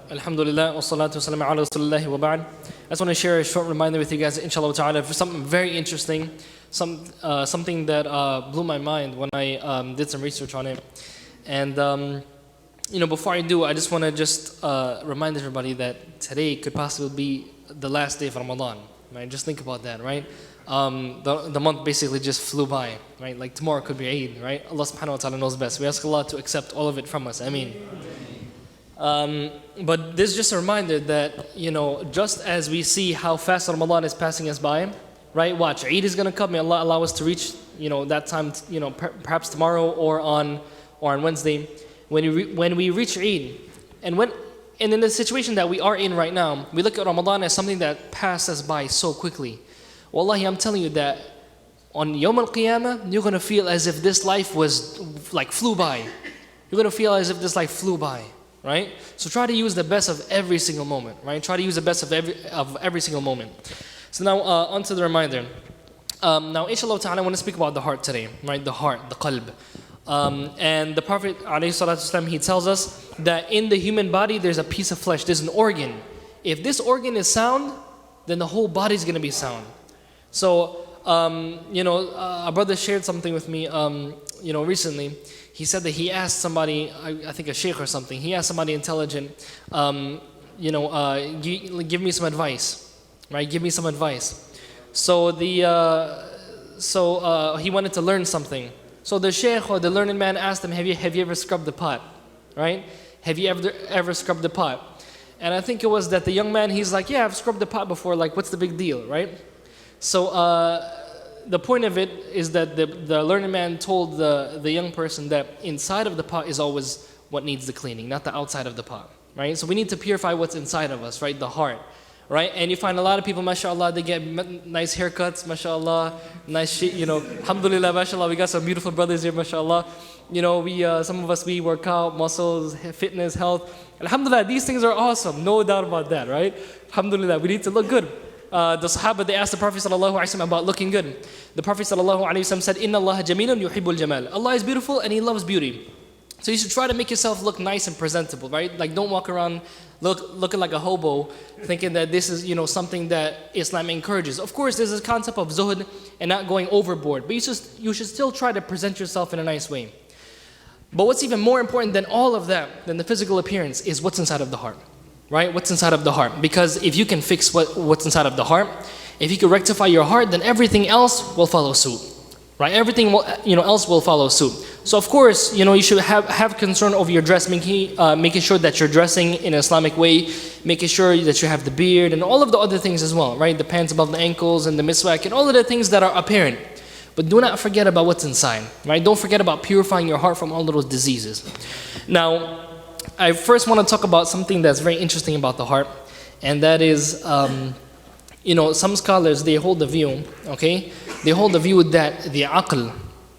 Alhamdulillah, wa salatu wa salam ala rasulillahi wa ba'd. I just want to share a short reminder with you guys, inshallah ta'ala, for something very interesting, something that blew my mind when I did some research on it. And, before I do, I just want to remind everybody that today could possibly be the last day of Ramadan, right? Just think about that, right? The month basically just flew by, right? Like tomorrow could be Eid, right? Allah subhanahu wa ta'ala knows best. We ask Allah to accept all of it from us. Ameen. But this is just a reminder that, just as we see how fast Ramadan is passing us by, right? Watch, Eid is going to come. May Allah allow us to reach, that time, perhaps tomorrow or on Wednesday. When we reach Eid, and in the situation that we are in right now, we look at Ramadan as something that passes by so quickly. Wallahi, I'm telling you that on Yawm al-Qiyamah, you're going to feel as if this life was like flew by. You're going to feel as if this life flew by. Right? So try to use the best of every single moment, right? Try to use the best of every single moment. So now on to the reminder. Now inshallah ta'ala I want to speak about the heart today, right? The heart, the qalb. And the Prophet ﷺ, he tells us that in the human body there's a piece of flesh, there's an organ. If this organ is sound, then the whole body is going to be sound. So a brother shared something with me recently. He said that he asked somebody, I think a sheikh or something, he asked somebody intelligent, give me some advice, right? Give me some advice. So he wanted to learn something. So the sheikh or the learned man asked him, have you ever scrubbed the pot, right? Have you ever scrubbed the pot? And I think it was that the young man, he's like, yeah, I've scrubbed the pot before, like what's the big deal, right? So the point of it is that the learned man told the young person that inside of the pot is always what needs the cleaning, not the outside of the pot, right? So we need to purify what's inside of us, right? The heart, right? And you find a lot of people, mashallah, they get nice haircuts, mashallah, nice shit, alhamdulillah, mashallah, we got some beautiful brothers here, mashallah. Some of us, we work out, muscles, fitness, health. Alhamdulillah, these things are awesome, no doubt about that, right? Alhamdulillah, we need to look good. The Sahaba, they asked the Prophet ﷺ about looking good. The Prophet ﷺ said, Inna Allah jamilun yuhibbul jamal. Allah is beautiful and He loves beauty. So you should try to make yourself look nice and presentable, right? Like don't walk around looking like a hobo, thinking that this is something that Islam encourages. Of course, there's this concept of zuhud and not going overboard, but you should still try to present yourself in a nice way. But what's even more important than all of that, than the physical appearance, is what's inside of the heart. Right? What's inside of the heart? Because if you can fix what's inside of the heart, if you can rectify your heart, then everything else will follow suit. Right? Everything else will follow suit. So of course, you should have concern over your dress, making sure that you're dressing in an Islamic way, making sure that you have the beard and all of the other things as well, right? The pants above the ankles and the miswak and all of the things that are apparent. But do not forget about what's inside, right? Don't forget about purifying your heart from all of those diseases. Now, I first want to talk about something that's very interesting about the heart, and that is, some scholars, they hold the view, okay? They hold the view that the aql,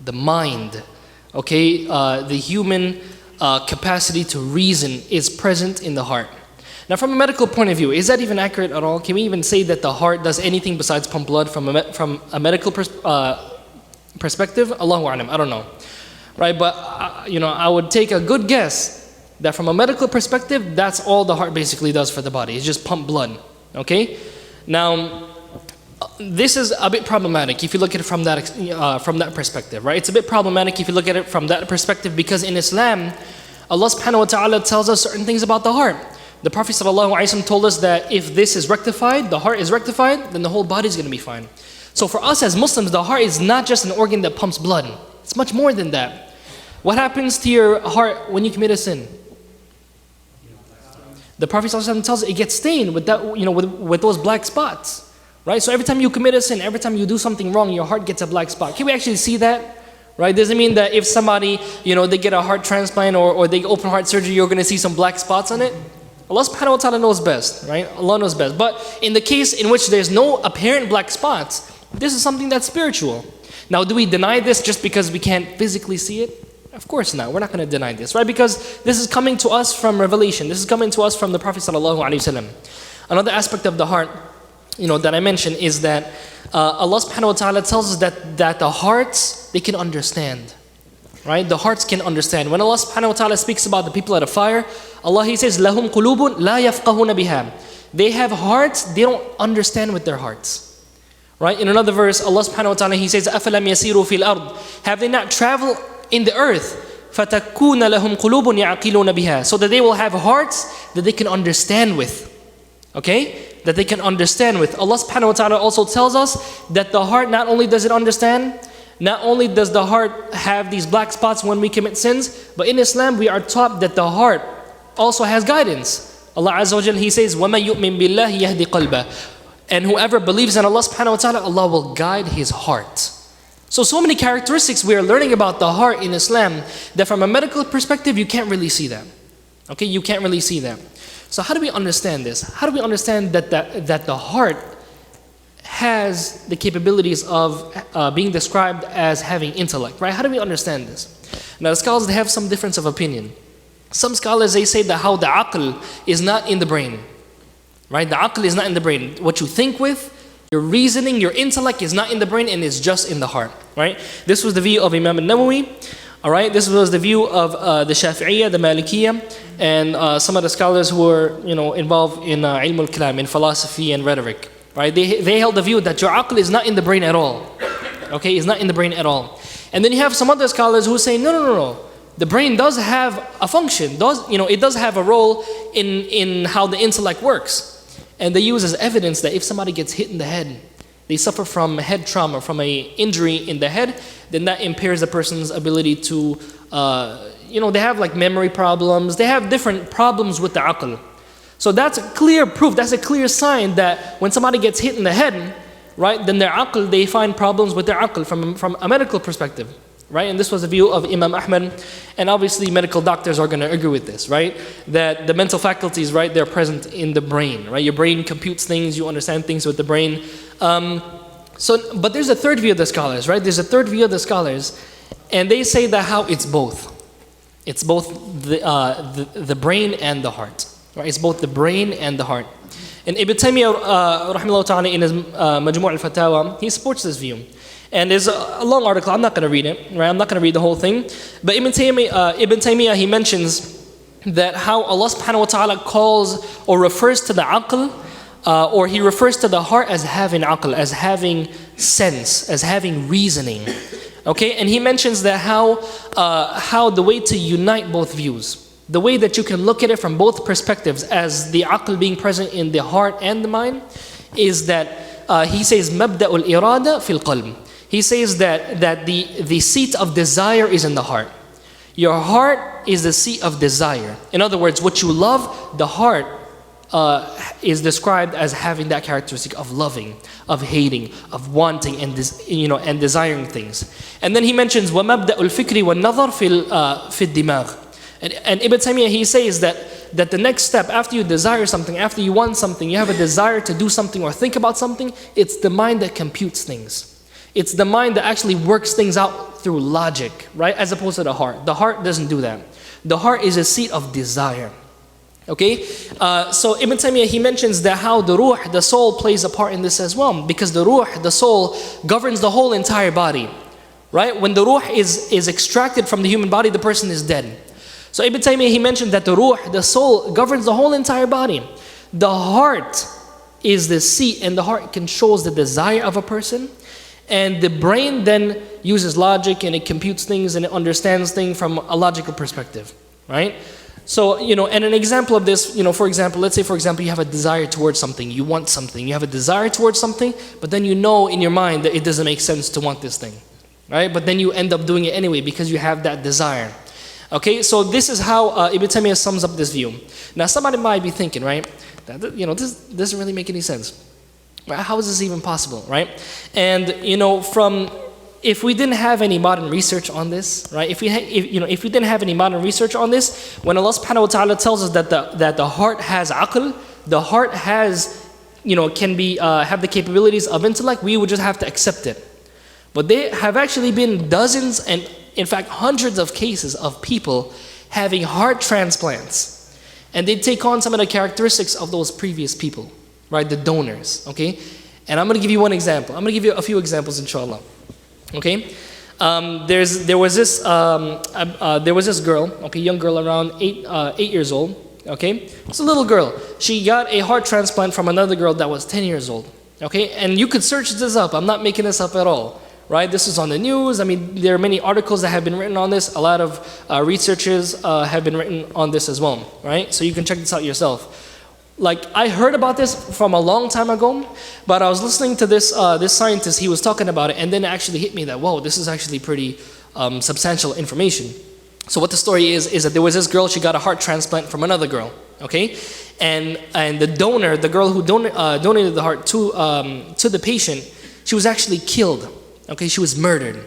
the mind, okay, the human capacity to reason is present in the heart. Now, from a medical point of view, is that even accurate at all? Can we even say that the heart does anything besides pump blood from a medical perspective? Allahu a'lam, I don't know, right? But, I would take a good guess that from a medical perspective, that's all the heart basically does for the body. It's just pump blood, okay? Now, this is a bit problematic if you look at it from that perspective, right? It's a bit problematic if you look at it from that perspective because in Islam, Allah subhanahu wa ta'ala tells us certain things about the heart. The Prophet ﷺ told us that if this is rectified, the heart is rectified, then the whole body is going to be fine. So for us as Muslims, the heart is not just an organ that pumps blood. It's much more than that. What happens to your heart when you commit a sin? The Prophet ﷺ tells us it gets stained with that, with those black spots, right? So every time you commit a sin, every time you do something wrong, your heart gets a black spot. Can we actually see that? Right? Does it mean that if somebody, they get a heart transplant or they open heart surgery, you're going to see some black spots on it? Allah subhanahu wa ta'ala knows best, right? Allah knows best. But in the case in which there's no apparent black spots, this is something that's spiritual. Now, do we deny this just because we can't physically see it? Of course not. We're not going to deny this, right? Because this is coming to us from revelation. This is coming to us from the Prophet ﷺ. Another aspect of the heart, that I mentioned is that Allah subhanahu wa ta'ala tells us that the hearts, they can understand. right? The hearts can understand. When Allah subhanahu wa ta'ala speaks about the people at the fire, Allah, He says, لَهُمْ قُلُوبٌ لَا يَفْقَهُونَ بِهَا. They have hearts, they don't understand with their hearts. Right? In another verse, Allah subhanahu wa ta'ala, He says, أَفَلَمْ يَسِيرُوا فِي الْأَرْضِ. Have they not traveled in the earth? فَتَكُونَ لَهُمْ قُلُوبٌ يَعْقِلُونَ بِهَا. So that they will have hearts that they can understand with. Okay? That they can understand with. Allah subhanahu wa ta'ala also tells us that the heart, not only does it understand, not only does the heart have these black spots when we commit sins, but in Islam we are taught that the heart also has guidance. Allah Azza wa Jal, He says, وَمَنْ يُؤْمِن بِاللَّهِ يَهْدِ قَلْبَهُ. And whoever believes in Allah subhanahu wa ta'ala, Allah will guide his heart. So many characteristics we are learning about the heart in Islam that from a medical perspective, you can't really see that. Okay, you can't really see that. So how do we understand this? How do we understand that the heart has the capabilities of being described as having intellect, right? How do we understand this? Now the scholars, they have some difference of opinion. Some scholars, they say that how the aql is not in the brain. Right? The aql is not in the brain. What you think with, your reasoning, your intellect is not in the brain and is just in the heart. Right? This was the view of Imam al-Nawawi. Alright, this was the view of the Shafi'iyya, the Malikiyya, and some of the scholars who were involved in ilm al-kalam, in philosophy and rhetoric. Right? They held the view that your aql is not in the brain at all. Okay, it's not in the brain at all. And then you have some other scholars who say, no. The brain does have a function, it does have a role in how the intellect works. And they use as evidence that if somebody gets hit in the head, they suffer from head trauma, from an injury in the head, then that impairs the person's ability to, they have like memory problems, they have different problems with the aql. So that's a clear proof, that's a clear sign that when somebody gets hit in the head, right, then their aql, they find problems with their aql from a medical perspective. Right? And this was the view of Imam Ahmad, and obviously medical doctors are going to agree with this, right? That the mental faculties, right, they're present in the brain, right? Your brain computes things, you understand things with the brain. But there's a third view of the scholars, right? There's a third view of the scholars, and they say that how it's both. It's both the brain and the heart, right? It's both the brain and the heart. And Ibn Taymiyyah, rahimahullah ta'ala, in his Majmu' al-Fatawa, he supports this view. And there's a long article, I'm not going to read it, right? I'm not going to read the whole thing. But Ibn Taymiyyah, he mentions that how Allah subhanahu wa ta'ala calls or refers to the aql, or He refers to the heart as having aql, as having sense, as having reasoning. Okay, and he mentions that how the way to unite both views, the way that you can look at it from both perspectives as the aql being present in the heart and the mind, is that he says, مَبْدَأُ الْإِرَادَةِ فِي الْقَلْبِ. He says that the seat of desire is in the heart. Your heart is the seat of desire. In other words, what you love, the heart is described as having that characteristic of loving, of hating, of wanting, and and desiring things. And then he mentions وَمَبْدَأُ الْفِكْرِ وَالنَّظَرِ فِي الدِّمَاغِ. And Ibn Taymiyyah, he says that the next step, after you desire something, after you want something, you have a desire to do something or think about something, it's the mind that computes things. It's the mind that actually works things out through logic, right? As opposed to the heart. The heart doesn't do that. The heart is a seat of desire. Okay? So Ibn Taymiyyah, he mentions that how the ruh, the soul, plays a part in this as well. Because the ruh, the soul, governs the whole entire body. Right? When the ruh is extracted from the human body, the person is dead. So Ibn Taymiyyah, he mentioned that the ruh, the soul, governs the whole entire body. The heart is the seat, and the heart controls the desire of a person. And the brain then uses logic, and it computes things, and it understands things from a logical perspective, right? So, and an example of this, for example, let's say, for example, you have a desire towards something, you want something, you have a desire towards something, but then you know in your mind that it doesn't make sense to want this thing, right? But then you end up doing it anyway because you have that desire. Okay, so this is how Ibn Taymiyyah sums up this view. Now, somebody might be thinking, right, that, this doesn't really make any sense. Right? How is this even possible, right? And, if we didn't have any modern research on this, right? If we didn't have any modern research on this, when Allah subhanahu wa ta'ala tells us that the heart has aql, the heart has, can be, have the capabilities of intellect, we would just have to accept it. But there have actually been dozens and in fact hundreds of cases of people having heart transplants, and they take on some of the characteristics of those previous people, right? The donors, okay? And I'm going to give you one example. I'm going to give you a few examples, inshallah. Okay? There was this girl, okay, young girl around 8 years old, okay. It's a little girl. She got a heart transplant from another girl that was 10 years old, okay. And you could search this up. I'm not making this up at all, right? This is on the news. I mean, there are many articles that have been written on this. A lot of researches have been written on this as well, right? So you can check this out yourself. Like, I heard about this from a long time ago, but I was listening to this scientist. He was talking about it, and then it actually hit me that, whoa, this is actually pretty substantial information. So what the story is that there was this girl. She got a heart transplant from another girl, okay, and the donor, the girl who donated the heart to the patient, she was actually killed, okay. She was murdered.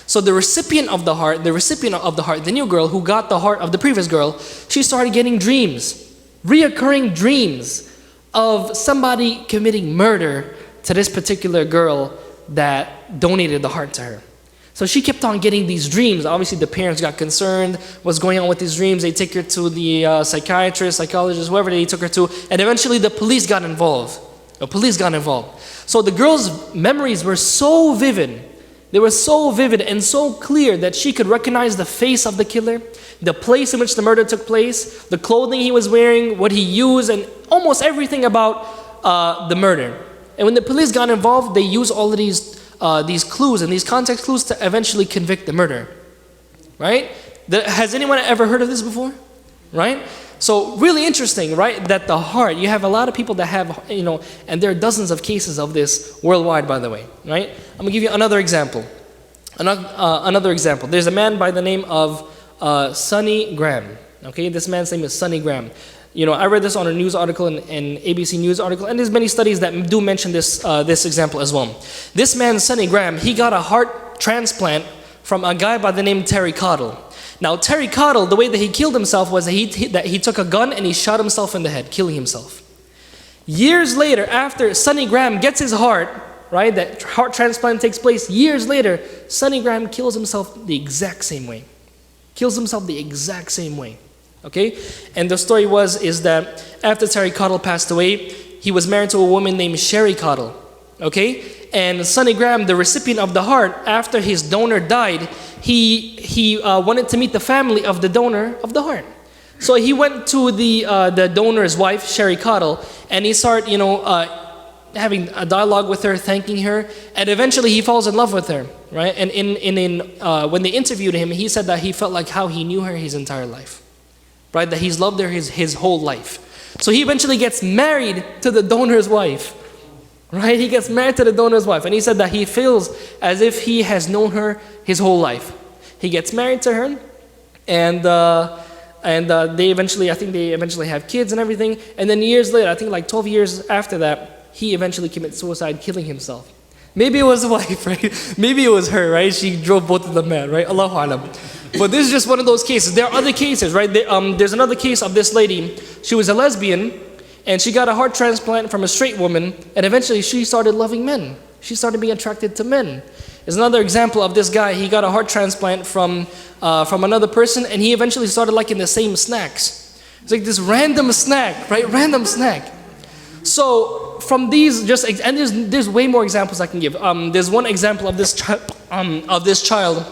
So the recipient of the heart, the new girl who got the heart of the previous girl, she started getting dreams. Reoccurring dreams of somebody committing murder to this particular girl that donated the heart to her. So she kept on getting these dreams. Obviously the parents got concerned. What's going on with these dreams? They take her to the psychiatrist, psychologist, whoever they took her to, and eventually the police got involved. So the girl's memories were so vivid. They were so vivid and so clear that she could recognize the face of the killer, the place in which the murder took place, the clothing he was wearing, what he used, and almost everything about the murder. And when the police got involved, they used all of these clues and these context clues to eventually convict the murderer. Right? Has anyone ever heard of this before? Right? So really interesting, right? That the heart, you have a lot of people that have, and there are dozens of cases of this worldwide, by the way, right? I'm gonna give you another example. Another example. There's a man by the name of Sonny Graham. Okay, this man's name is Sonny Graham. I read this on a news article, an ABC News article, and there's many studies that do mention this example as well. This man, Sonny Graham, he got a heart transplant from a guy by the name Terry Cottle. Now, Terry Cottle, the way that he killed himself was that he took a gun and he shot himself in the head, killing himself. Years later, after Sonny Graham gets his heart, right, that heart transplant takes place, years later, Sonny Graham kills himself the exact same way. Okay? And the story is that after Terry Cottle passed away, he was married to a woman named Sherry Cottle. Okay? And Sonny Graham, the recipient of the heart, after his donor died, he wanted to meet the family of the donor of the heart. So he went to the donor's wife, Sherry Cottle, and he started, having a dialogue with her, thanking her, and eventually he falls in love with her, right? And when they interviewed him, he said that he felt like how he knew her his entire life, right? That he's loved her his whole life. So he eventually gets married to the donor's wife. Right? He gets married to the donor's wife, and he said that he feels as if he has known her his whole life. He gets married to her, and they eventually have kids and everything. And then years later, I think like 12 years after that, he eventually commits suicide, killing himself. Maybe it was the wife, right? Maybe it was her, right? She drove both of them mad, right? Allahu Alam. But this is just one of those cases. There are other cases, right? There's another case of this lady. She was a lesbian. And she got a heart transplant from a straight woman, and eventually she started loving men. She started being attracted to men. There's another example of this guy. He got a heart transplant from another person, and he eventually started liking the same snacks. It's like this random snack, right? Random snack. So from these, and there's way more examples I can give. There's one example of this child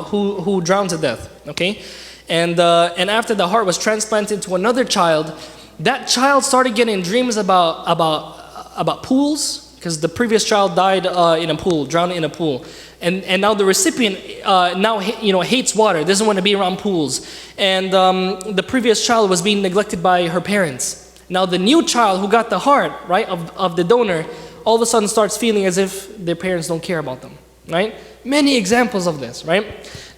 who drowned to death. Okay, and after the heart was transplanted to another child. That child started getting dreams about pools, because the previous child died in a pool, drowned in a pool, and now the recipient hates water, doesn't want to be around pools, and the previous child was being neglected by her parents. Now the new child who got the heart, right, of the donor, all of a sudden starts feeling as if their parents don't care about them, right? Many examples of this, right?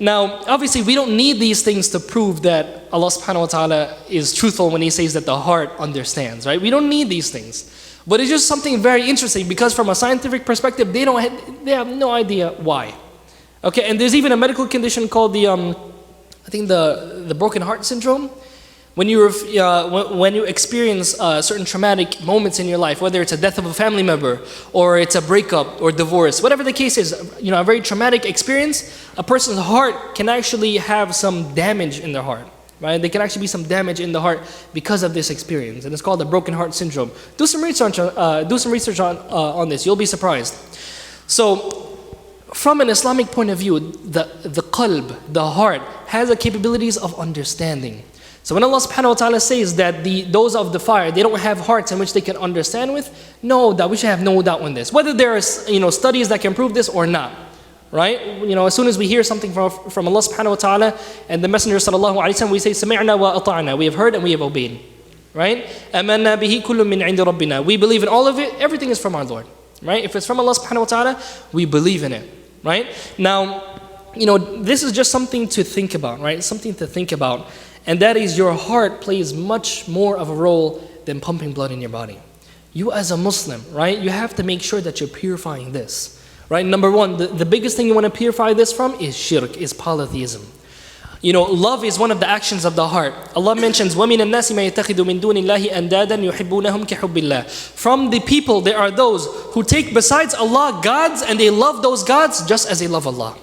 Now, obviously, we don't need these things to prove that Allah subhanahu wa ta'ala is truthful when He says that the heart understands, right? We don't need these things. But it's just something very interesting, because from a scientific perspective, they have no idea why. Okay, and there's even a medical condition called the broken heart syndrome. When you experience certain traumatic moments in your life, whether it's a death of a family member, or it's a breakup or divorce, whatever the case is, a very traumatic experience, a person's heart can actually have some damage in their heart, right? There can actually be some damage in the heart because of this experience, and it's called the broken heart syndrome. Do some research on this. You'll be surprised. So From an Islamic point of view, the qalb, the heart, has the capabilities of understanding. So when Allah subhanahu wa ta'ala says that those of the fire, they don't have hearts in which they can understand with, no doubt, we should have no doubt on this. Whether there are studies that can prove this or not. Right? As soon as we hear something from Allah subhanahu wa ta'ala and the Messenger sallallahu alayhi wa sallam, we say, سَمِعْنَا وَأَطَعْنَا. We have heard and we have obeyed. Right? أَمَنَّا بِهِ كُلٌّ مِّنْ عِنْدِ رَبِّنَا. We believe in all of it. Everything is from our Lord. Right? If it's from Allah subhanahu wa ta'ala, we believe in it. Right? Now, this is just something to think about. Right? Something to think about. And that is, your heart plays much more of a role than pumping blood in your body. You as a Muslim, right? You have to make sure that you're purifying this. Right? Number one, the biggest thing you want to purify this from is shirk, is polytheism. Love is one of the actions of the heart. Allah mentions, وَمِنَ النَّاسِ مَا يَتَّخِذُ مِن دُونِ اللَّهِ أَنْدَادًا يُحِبُّونَهُمْ كَحُبِّ اللَّهِ. From the people, there are those who take besides Allah gods, and they love those gods just as they love Allah.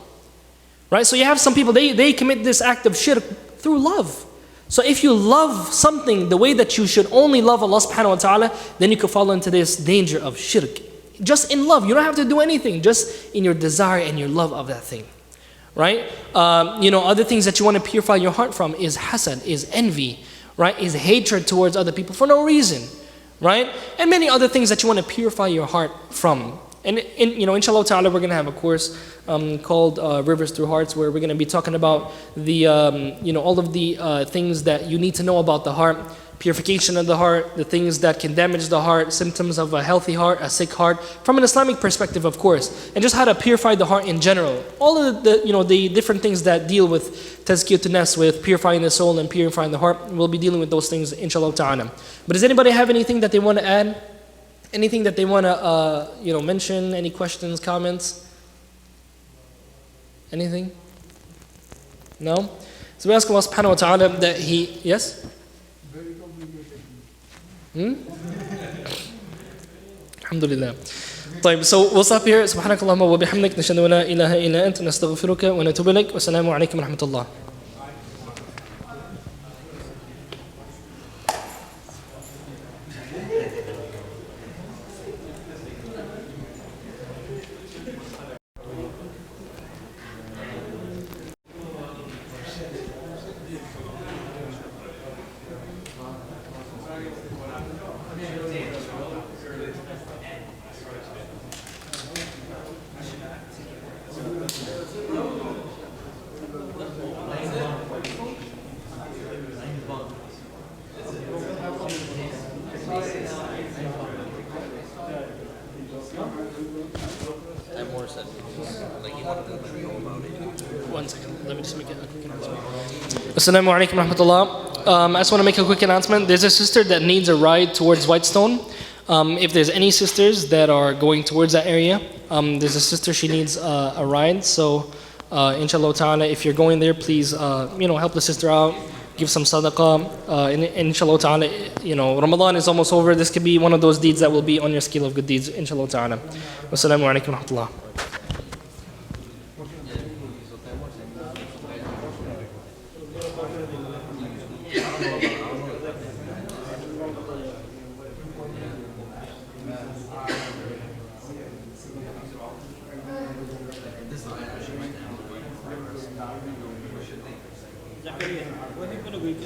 Right? So you have some people, they commit this act of shirk through love. So if you love something the way that you should only love Allah subhanahu wa ta'ala, then you could fall into this danger of shirk. Just in love, you don't have to do anything, just in your desire and your love of that thing. Right? Other things that you want to purify your heart from is hasad, is envy, right? Is hatred towards other people for no reason. Right? And many other things that you want to purify your heart from. And inshallah ta'ala, we're going to have a course called Rivers Through Hearts, where we're going to be talking about the, all of the things that you need to know about the heart, purification of the heart, the things that can damage the heart, symptoms of a healthy heart, a sick heart, from an Islamic perspective, of course, and just how to purify the heart in general. All of the different things that deal with tazkiyatun nafs, with purifying the soul and purifying the heart, we'll be dealing with those things, inshallah ta'ala. But does anybody have anything that they want to add? Anything that they want to, mention? Any questions, comments? Anything? No? So we ask Allah subhanahu wa ta'ala that He, yes? Alhamdulillah. طيب, so we'll stop here. سبحانك اللهم وبحمدك نشهد أن لا إله إلا أنت نستغفرك ونتوب إليك والسلام عليكم ورحمة الله. One second, let me just make a quick announcement. Assalamu alaikum rahmatullah. I just want to make a quick announcement. There's a sister that needs a ride towards Whitestone. If there's any sisters that are going towards that area, there's a sister, she needs a ride. So inshallah ta'ala, if you're going there, please help the sister out, give some sadaqah. And inshallah ta'ala, Ramadan is almost over. This could be one of those deeds that will be on your scale of good deeds, inshallah ta'ala. Wassalamu alaikum rahmatullah.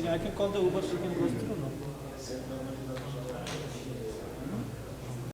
I can call the Uber, she can go through, no?